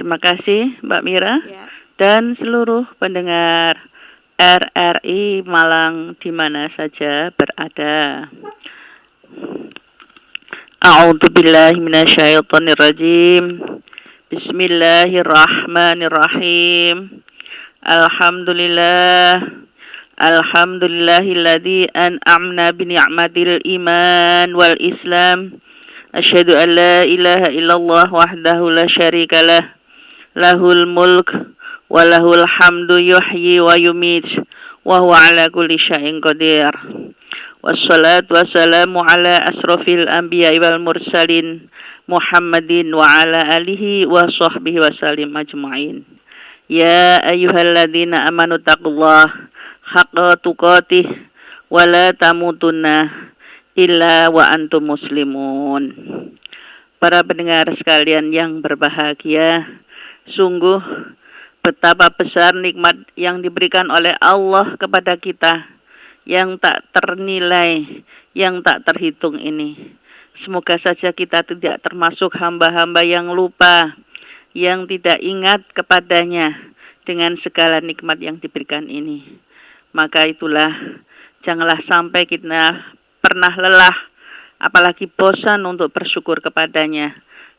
Terima kasih Mbak Mira Ya. dan seluruh pendengar RRI Malang di mana saja berada. A'udzubillahi minasyaitonirrajim. Bismillahirrahmanirrahim. Alhamdulillahilladzi an'amna bi ni'matil iman wal islam. Asyhadu an la ilaha illallah wahdahu la syarikalah. Lahul mulk wa lahul hamdu yuhyi wa yumit wa huwa ala kulli syai'in qadir. Wassalatu wassalamu ala asrofil anbiya wal mursalin Muhammadin wa ala alihi wa sahbihi wa sallim ajma'in. Ya ayyuhalladzina amanu taqullah haqqa tuqatih wa la tamutunna illa wa antum muslimun. Para pendengar sekalian yang berbahagia, sungguh betapa besar nikmat yang diberikan oleh Allah kepada kita, yang tak ternilai, yang tak terhitung ini. Semoga saja kita tidak termasuk hamba-hamba yang lupa, yang tidak ingat kepadanya dengan segala nikmat yang diberikan ini. Maka itulah, janganlah sampai kita pernah lelah, apalagi bosan untuk bersyukur kepadanya,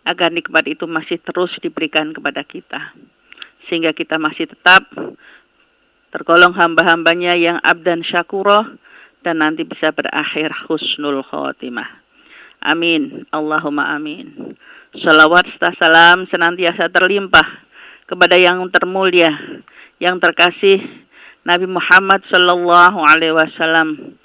agar nikmat itu masih terus diberikan kepada kita. Sehingga kita masih tetap tergolong hamba-hambanya yang abdan syakuroh, dan nanti bisa berakhir husnul khotimah. Amin. Allahumma amin. Salawat serta salam senantiasa terlimpah kepada yang termulia, yang terkasih Nabi Muhammad sallallahu alaihi wasallam,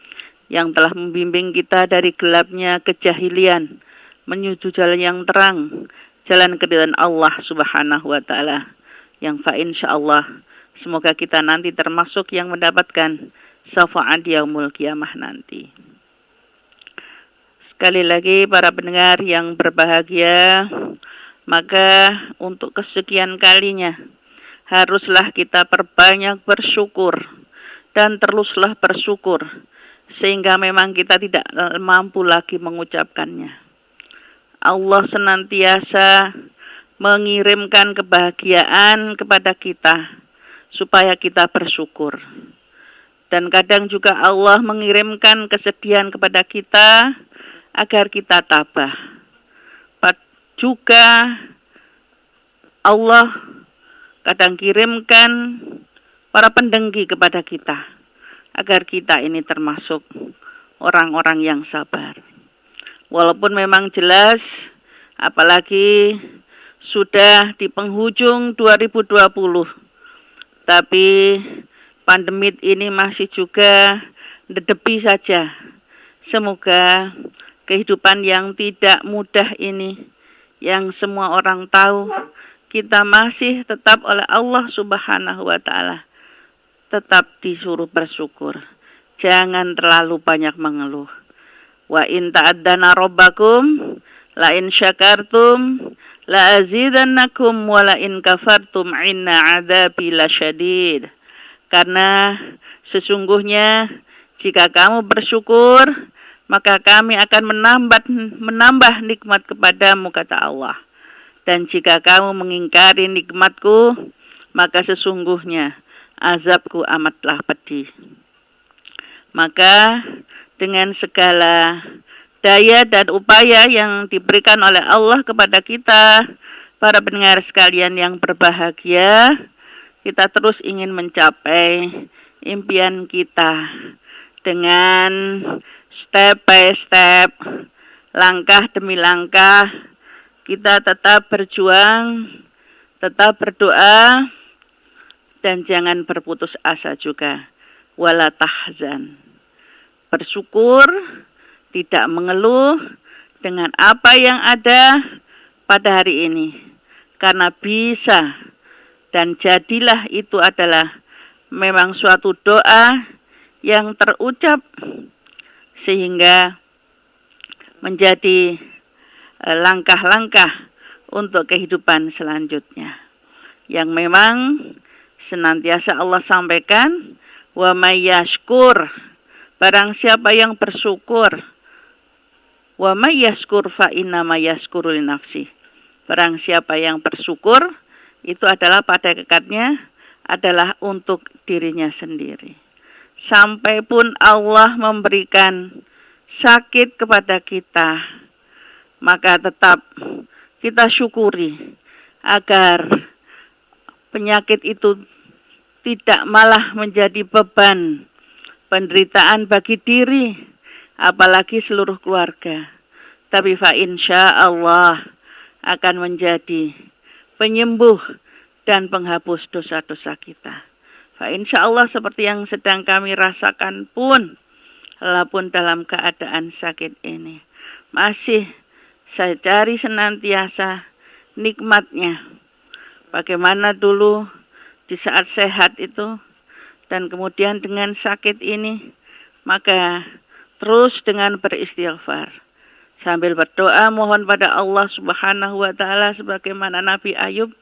yang telah membimbing kita dari gelapnya kejahilian menuju jalan yang terang, jalan keridhaan Allah Subhanahu wa taala. Yang insyaallah semoga kita nanti termasuk yang mendapatkan syafaat yaumul qiyamah nanti. Sekali lagi para pendengar yang berbahagia, maka untuk kesekian kalinya haruslah kita perbanyak bersyukur dan teruslah bersyukur, sehingga memang kita tidak mampu lagi mengucapkannya. Allah senantiasa mengirimkan kebahagiaan kepada kita supaya kita bersyukur. Dan kadang juga Allah mengirimkan kesedihan kepada kita agar kita tabah. Juga Allah kadang kirimkan para pendengki kepada kita agar kita ini termasuk orang-orang yang sabar. Walaupun memang jelas, apalagi sudah di penghujung 2020, tapi pandemi ini masih juga dedepi saja. Semoga kehidupan yang tidak mudah ini, yang semua orang tahu, kita masih tetap oleh Allah Subhanahu wa taala tetap disuruh bersyukur. Jangan terlalu banyak mengeluh. Wa in ta'addana rabbakum la in syakartum la azidannakum wa la in kafartum inna adzabi lasyadid. Karena sesungguhnya jika kamu bersyukur, maka kami akan menambah nikmat kepadamu, kata Allah. Dan jika kamu mengingkari nikmatku, maka sesungguhnya azabku amatlah pedih. Maka dengan segala daya dan upaya yang diberikan oleh Allah kepada kita, para pendengar sekalian yang berbahagia, kita terus ingin mencapai impian kita dengan step by step, langkah demi langkah, kita tetap berjuang, tetap berdoa, dan jangan berputus asa juga. Wala tahzan. Bersyukur, tidak mengeluh dengan apa yang ada pada hari ini. Karena bisa dan jadilah itu adalah memang suatu doa yang terucap sehingga menjadi langkah-langkah untuk kehidupan selanjutnya. Yang memang senantiasa Allah sampaikan, wa may yashkur, barang siapa yang bersyukur, wa may yashkur fa inna ma yashkuru li nafsi. Barang siapa yang bersyukur, itu adalah pada hakikatnya adalah untuk dirinya sendiri. Sampai pun Allah memberikan sakit kepada kita, maka tetap kita syukuri agar penyakit itu tidak malah menjadi beban penderitaan bagi diri, apalagi seluruh keluarga. Tapi fa insya Allah akan menjadi penyembuh dan penghapus dosa-dosa kita. Fa insya Allah seperti yang sedang kami rasakan pun, walaupun dalam keadaan sakit ini, masih saya cari senantiasa nikmatnya. Bagaimana dulu di saat sehat itu, dan kemudian dengan sakit ini, maka terus dengan beristighfar. Sambil berdoa mohon pada Allah Subhanahu wa Ta'ala, sebagaimana Nabi Ayub.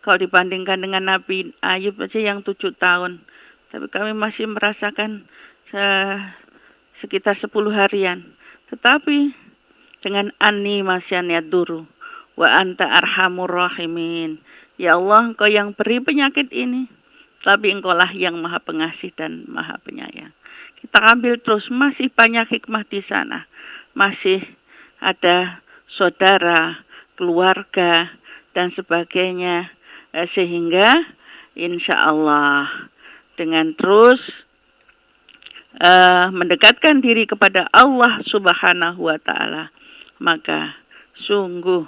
Kalau dibandingkan dengan Nabi Ayub saja yang 7 tahun. Tapi kami masih merasakan sekitar 10 harian. Tetapi dengan Ani masyan yaduru wa anta arhamur rahimin. Ya Allah, Engkau yang beri penyakit ini, tapi Engkau lah yang maha pengasih dan maha penyayang. Kita ambil terus, masih banyak hikmah di sana. Masih ada saudara, keluarga, dan sebagainya. Sehingga insya Allah dengan terus mendekatkan diri kepada Allah Subhanahu wa Ta'ala, maka sungguh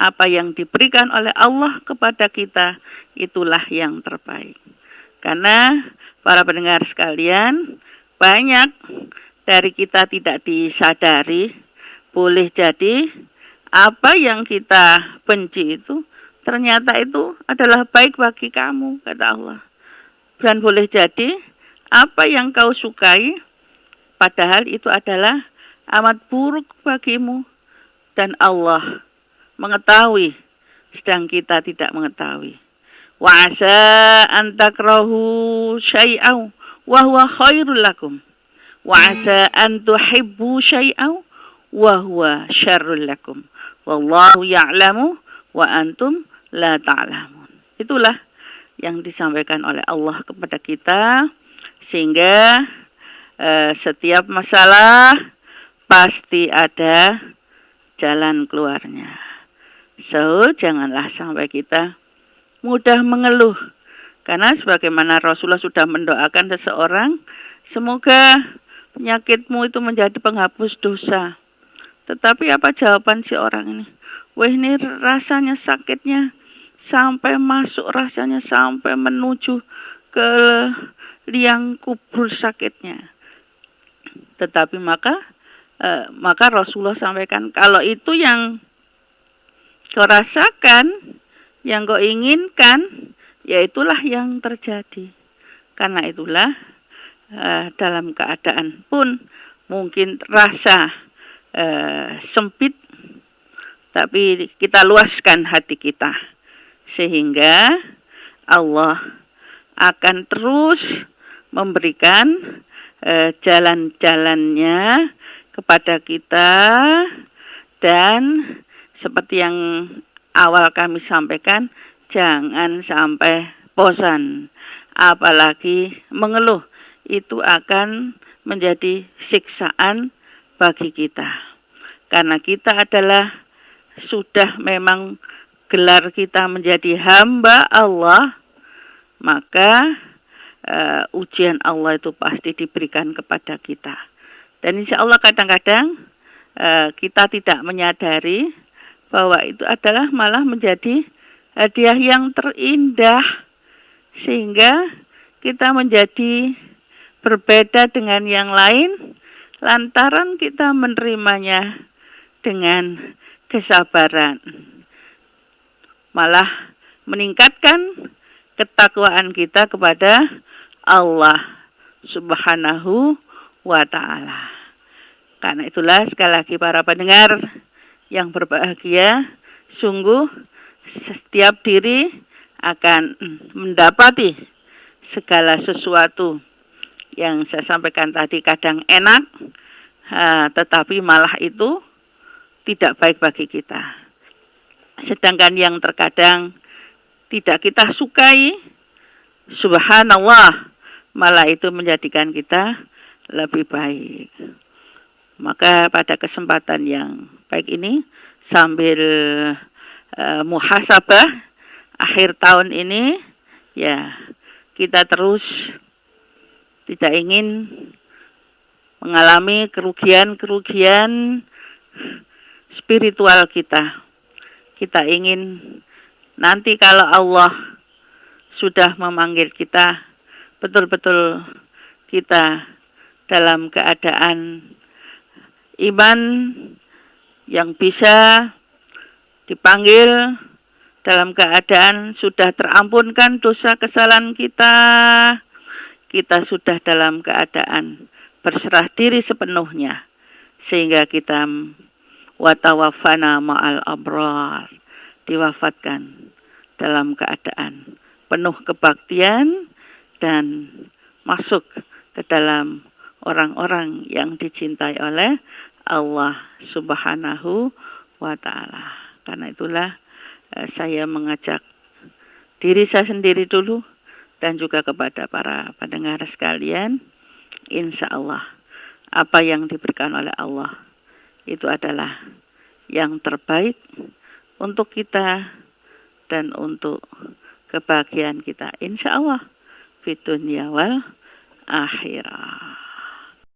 apa yang diberikan oleh Allah kepada kita itulah yang terbaik. Karena para pendengar sekalian, banyak dari kita tidak disadari, boleh jadi apa yang kita benci itu ternyata itu adalah baik bagi kamu, kata Allah. Dan boleh jadi apa yang kau sukai, padahal itu adalah amat buruk bagimu. Dan Allah mengetahui, sedang kita tidak mengetahui. Wa asa an takrahu syai'aw wa huwa khairul lakum. Wa asa an tuhibbu syai'aw wa huwa syarrul lakum. Wallahu ya'lamu wa antum la ta'lamun. Itulah yang disampaikan oleh Allah kepada kita, sehingga setiap masalah pasti ada jalan keluarnya. So, janganlah sampai kita mudah mengeluh. Karena sebagaimana Rasulullah sudah mendoakan seseorang, semoga penyakitmu itu menjadi penghapus dosa. Tetapi apa jawaban si orang ini? Wah, ini rasanya sakitnya sampai masuk, rasanya sampai menuju ke liang kubur sakitnya. Tetapi maka Rasulullah sampaikan, kalau itu yang kau rasakan, yang kau inginkan, ya itulah yang terjadi. Karena itulah dalam keadaan pun mungkin rasa sempit, tapi kita luaskan hati kita, sehingga Allah akan terus memberikan jalan-jalannya kepada kita. Dan seperti yang awal kami sampaikan, jangan sampai bosan, apalagi mengeluh. Itu akan menjadi siksaan bagi kita. Karena kita adalah sudah memang gelar kita menjadi hamba Allah, maka ujian Allah itu pasti diberikan kepada kita. Dan insya Allah kadang-kadang kita tidak menyadari bahwa itu adalah malah menjadi hadiah yang terindah, sehingga kita menjadi berbeda dengan yang lain lantaran kita menerimanya dengan kesabaran, malah meningkatkan ketakwaan kita kepada Allah Subhanahu wa Ta'ala. Karena itulah sekali lagi para pendengar yang berbahagia, sungguh setiap diri akan mendapati segala sesuatu yang saya sampaikan tadi, kadang enak, tetapi malah itu tidak baik bagi kita. Sedangkan yang terkadang tidak kita sukai, subhanallah, malah itu menjadikan kita lebih baik. Maka pada kesempatan yang baik ini, sambil muhasabah akhir tahun ini, ya kita terus tidak ingin mengalami kerugian-kerugian spiritual kita. Kita ingin nanti kalau Allah sudah memanggil kita, betul-betul kita dalam keadaan iman yang bisa dipanggil, dalam keadaan sudah terampunkan dosa kesalahan kita, kita sudah dalam keadaan berserah diri sepenuhnya, sehingga kita watawafana ma'al abrar, diwafatkan dalam keadaan penuh kebaktian dan masuk ke dalam orang-orang yang dicintai oleh Allah Subhanahu wa ta'ala. Karena itulah saya mengajak diri saya sendiri dulu dan juga kepada para pendengar sekalian, insya Allah apa yang diberikan oleh Allah itu adalah yang terbaik untuk kita dan untuk kebahagiaan kita, insya Allah, fi dunya wal akhirah.